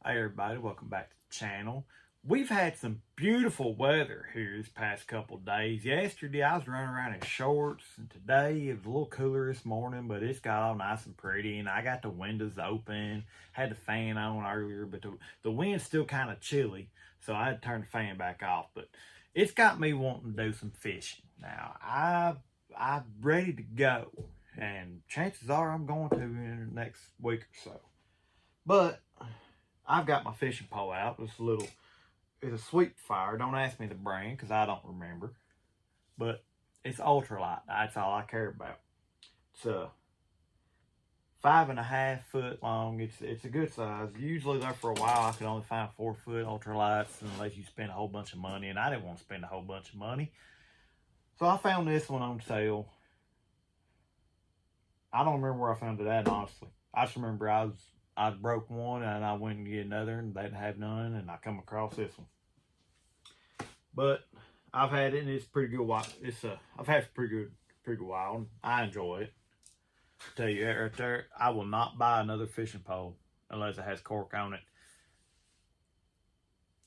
Hey everybody, welcome back to the channel. We've had some beautiful weather here this past couple days. Yesterday I was running around in shorts, and today it was a little cooler this morning, but it's got all nice and pretty, and I got the windows open, had the fan on earlier, but the wind's still kind of chilly, so I had to turn the fan back off. But it's got me wanting to do some fishing. Now, I'm ready to go, and chances are I'm going to in the next week or so. But I've got my fishing pole out. It's a sweep fire. Don't ask me the brand because I don't remember. But it's ultralight. That's all I care about. It's a 5.5 foot long. It's a good size. Usually there for a while I could only find 4 foot ultralights unless you spend a whole bunch of money, and I didn't want to spend a whole bunch of money. So I found this one on sale. I don't remember where I found it at, honestly. I just remember I broke one and I went and get another and they didn't have none, and I come across this one. But I've had it and it's pretty good. I've had it for pretty good while. And I enjoy it. I'll tell you that right there, I will not buy another fishing pole unless it has cork on it.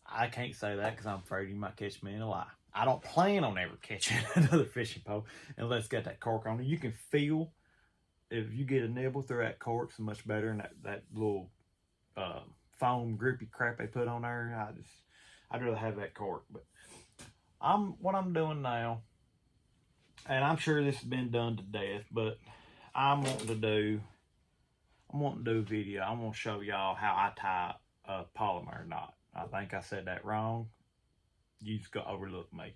I can't say that because I'm afraid you might catch me in a lie. I don't plan on ever catching another fishing pole unless it's got that cork on it. You can feel if you get a nibble through that cork, it's much better than that little foam grippy crap they put on there. I'd rather have that cork. But what I'm doing now, and I'm sure this has been done to death, but I'm wanting to do a video. I'm going to show y'all how I tie a Palomar knot. I think I said that wrong. You just got to overlook me.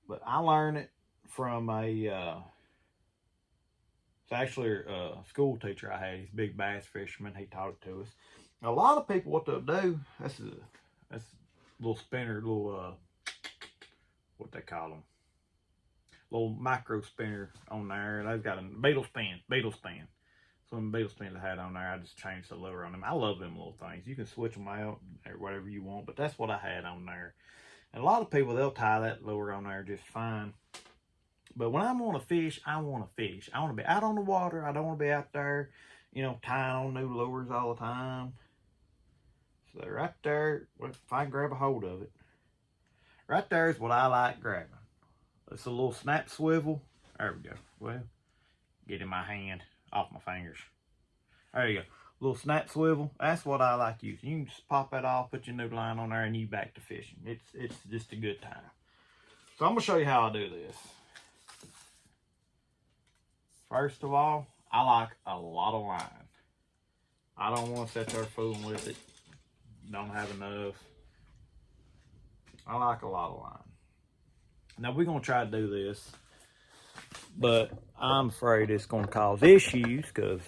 But I learned it from it's actually a school teacher I had. He's a big bass fisherman. He taught it to us. A lot of people, what they'll do, that's a little spinner, what they call them, little micro spinner on there. They've got a beetle spin. Some beetle spins I had on there, I just changed the lure on them. I love them little things. You can switch them out or whatever you want, but that's what I had on there. And a lot of people, they'll tie that lure on there just fine. But when I want to fish, I want to fish. I want to be out on the water. I don't want to be out there, tying on new lures all the time. So right there, if I can grab a hold of it, right there is what I like grabbing. It's a little snap swivel. There we go. Well, get in my hand, off my fingers. There you go. Little snap swivel. That's what I like using. You can just pop that off, put your new line on there, and you back to fishing. It's just a good time. So I'm gonna show you how I do this. First of all, I like a lot of line. I don't want to sit there fooling with it. Don't have enough. I like a lot of line. Now we're gonna try to do this, but I'm afraid it's gonna cause issues because,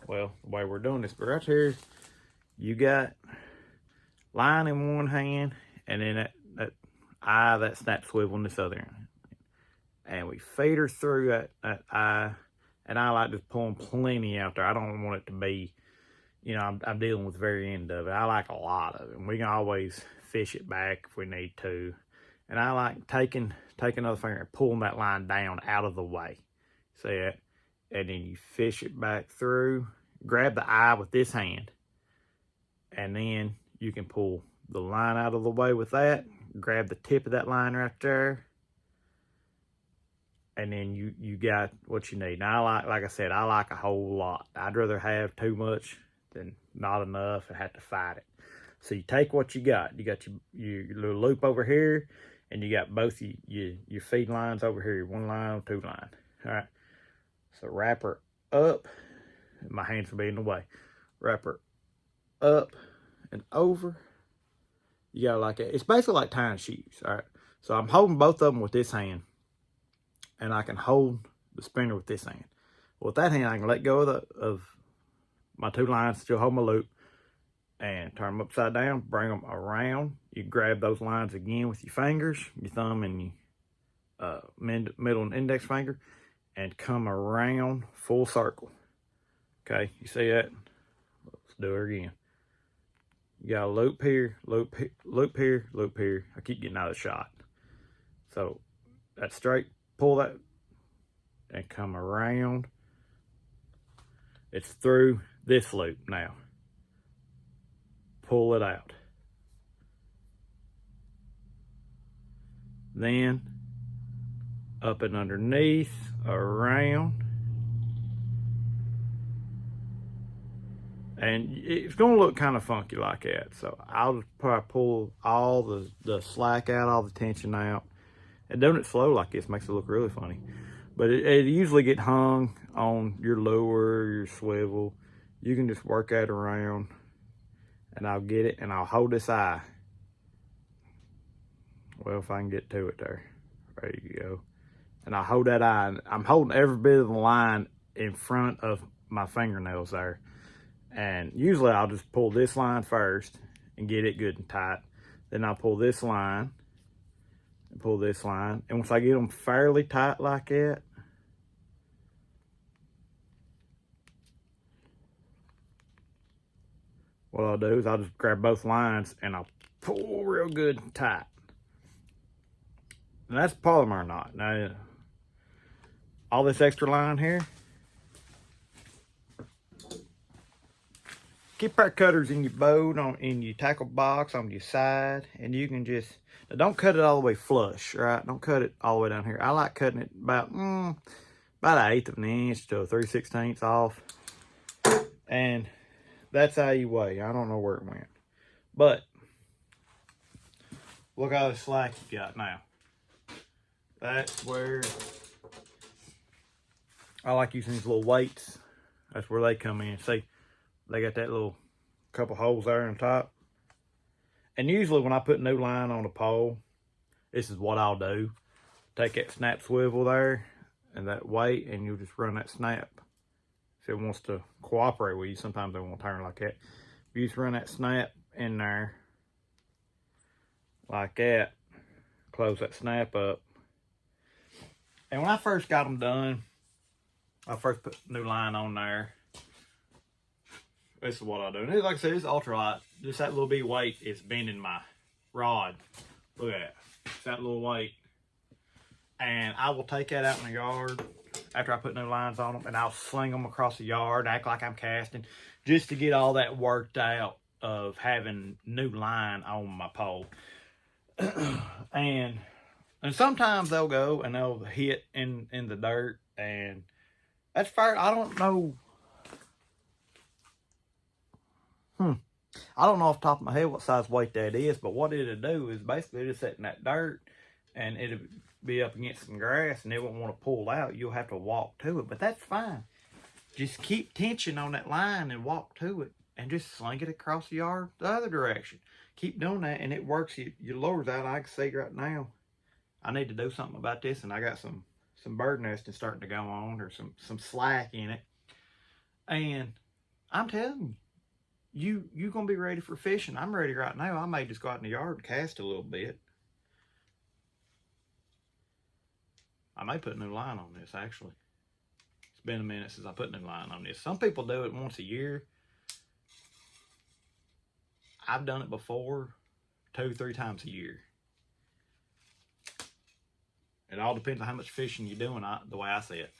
well, the way we're doing this. But right here, you got line in one hand, and then that snap swivel in this other hand, and we feed her through that eye. And I like just pulling plenty out there. I don't want it to be, I'm dealing with the very end of it. I like a lot of it. And we can always fish it back if we need to. And I like taking another finger and pulling that line down out of the way. See it? And then you fish it back through. Grab the eye with this hand. And then you can pull the line out of the way with that. Grab the tip of that line right there. And then you got what you need. Now, like I said, I like a whole lot. I'd rather have too much than not enough and have to fight it. So you take what you got. You got your little loop over here, and you got both your feed lines over here. One line, two line. All right. So wrap her up. My hands will be in the way. Wrap her up and over. You got like it's basically like tying shoes. All right. So I'm holding both of them with this hand. And I can hold the spinner with this hand. With that hand, I can let go of my two lines, still hold my loop, and turn them upside down, bring them around. You grab those lines again with your fingers, your thumb and your middle and index finger, and come around full circle. Okay, you see that? Let's do it again. You got a loop here, loop here, loop here, loop here. I keep getting out of shot. So that's straight. Pull that and come around. It's through this loop now. pull it out. Then up and underneath, around. And it's going to look kind of funky like that. So I'll just probably pull all the slack out, all the tension out. And doing it slow like this makes it look really funny. But it usually get hung on your lure, your swivel. You can just work that around. And I'll get it and I'll hold this eye. Well, if I can get to it there. There you go. And I'll hold that eye. I'm holding every bit of the line in front of my fingernails there. And usually I'll just pull this line first and get it good and tight. Then I'll pull this line and pull this line. And once I get them fairly tight like that, what I'll do is I'll just grab both lines and I'll pull real good and tight. And that's Palomar knot. Now, all this extra line here, keep our cutters in your boat, in your tackle box, on your side, and you can just, now don't cut it all the way flush, right? Don't cut it all the way down here. I like cutting it about an 1/8 of an inch to a 3/16 off. And that's how you weigh. I don't know where it went. But, look how the slack you got now. That's where, I like using these little weights. That's where they come in. See? They got that little couple holes there on top. And usually when I put new line on a pole, this is what I'll do. Take that snap swivel there and that weight, and you'll just run that snap. If it wants to cooperate with you, sometimes they won't turn like that. You just run that snap in there like that. Close that snap up. And when I first got them done, I first put new line on there. This is what I do. And like I said, it's ultralight. Just that little bit of weight is bending my rod. Look at that. It's that little weight. And I will take that out in the yard after I put new lines on them, and I'll sling them across the yard, act like I'm casting, just to get all that worked out of having new line on my pole. and sometimes they'll go and they'll hit in the dirt, and that's fair. I don't know. I don't know off the top of my head what size weight that is, but what it'll do is basically just sit in that dirt, and it'll be up against some grass, and it won't want to pull out. You'll have to walk to it, but that's fine. Just keep tension on that line and walk to it, and just sling it across the yard the other direction. Keep doing that, and it works. Your lure's out. I can see right now. I need to do something about this, and I got some bird nesting starting to go on, or some slack in it. And I'm telling you, you gonna be ready for fishing. I'm ready right now. I may just go out in the yard and cast a little bit. I may put new line on this, actually. It's been a minute since I put new line on this. Some people do it once a year. I've done it before 2-3 times a year. It all depends on how much fishing you're doing, the way I see it.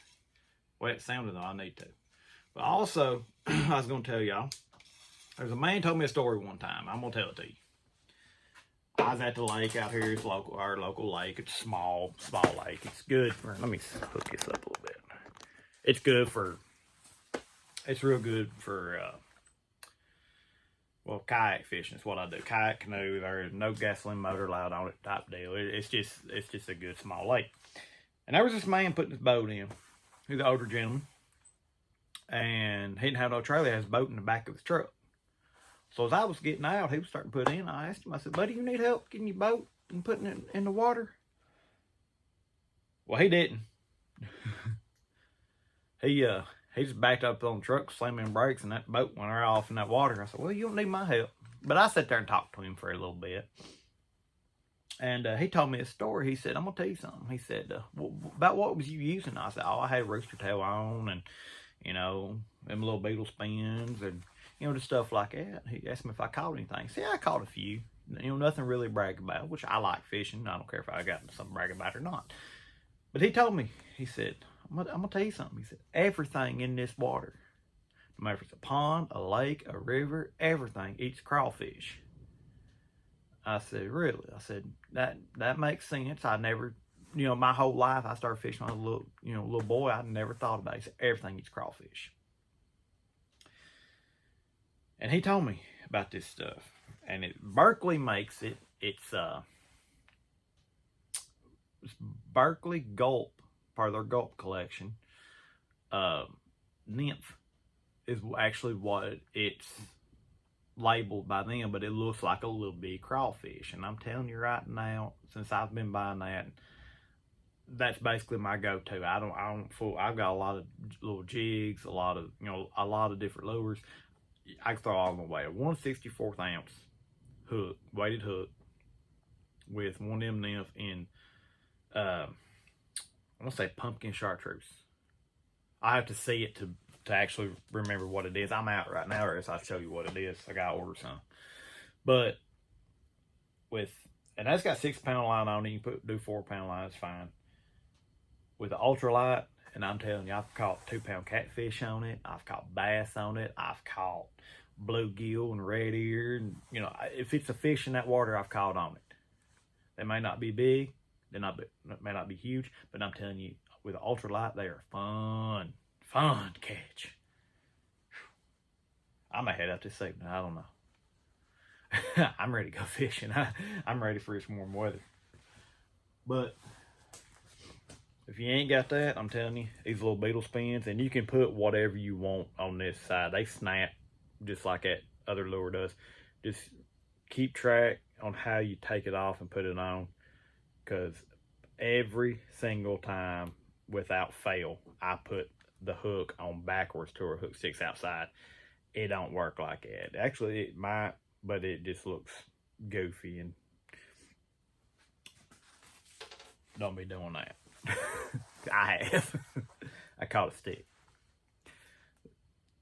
The way it sounded, though, I need to. But also, I was going to tell y'all, there's a man told me a story one time. I'm going to tell it to you. I was at the lake out here. It's our local lake. It's small lake. It's good for, let me hook this up a little bit. It's real good for, well, kayak fishing is what I do. Kayak, canoe, there's no gasoline motor allowed on it type deal. It's just a good small lake. And there was this man putting his boat in. He's an older gentleman. And he didn't have no trailer. He had his boat in the back of his truck. So as I was getting out, he was starting to put in. I asked him, I said, buddy, you need help getting your boat and putting it in the water? Well, he didn't. He just backed up on the truck, slamming brakes, and that boat went right off in that water. I said, well, you don't need my help. But I sat there and talked to him for a little bit. And he told me a story. He said, I'm going to tell you something. He said, about what was you using? I said, oh, I had rooster tail on, and, you know, them little beetle spins, and, you know, just stuff like that. He asked me if I caught anything. See, I caught a few. You know, nothing really to brag about, which I like fishing. I don't care if I got something to brag about or not. But he told me, he said, I'm going to tell you something. He said, everything in this water No matter if it's a pond, a lake, a river, everything eats crawfish. I said, really? I said, that makes sense. I never, my whole life I started fishing when I was a little boy. I never thought about it. He said, everything eats crawfish. And he told me about this stuff. And Berkeley makes it. It's Berkeley Gulp, part of their Gulp collection. Nymph is actually what it's labeled by them, but it looks like a little big crawfish. And I'm telling you right now, since I've been buying that, that's basically my go-to. I've got a lot of little jigs, a lot of different lures. I can throw all them away. A 1/64 ounce hook, weighted hook, with one of them nymph in, I want to say pumpkin chartreuse. I have to see it to actually remember what it is. I'm out right now, or else I'll show you what it is. I gotta order some. But and that's got 6 pound line on it. You can do 4 pound line, it's fine. With the ultralight, and I'm telling you, I've caught 2 pound catfish on it. I've caught bass on it. I've caught bluegill and red ear. And, if it's a fish in that water, I've caught on it. They may not be big. They may not be huge. But I'm telling you, with the ultralight, they are fun to catch. I may head out this evening. I don't know. I'm ready to go fishing. I'm ready for this warm weather. But if you ain't got that, I'm telling you, these little beetle spins, and you can put whatever you want on this side. They snap just like that other lure does. Just keep track on how you take it off and put it on, because every single time, without fail, I put the hook on backwards to where hook sticks outside. It don't work like that. Actually, it might, but it just looks goofy, and don't be doing that. I have. I caught a stick.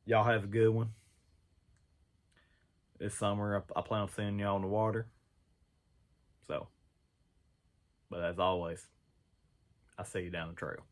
Y'all have a good one. This summer, I plan on seeing y'all in the water. So, but as always, I'll see you down the trail.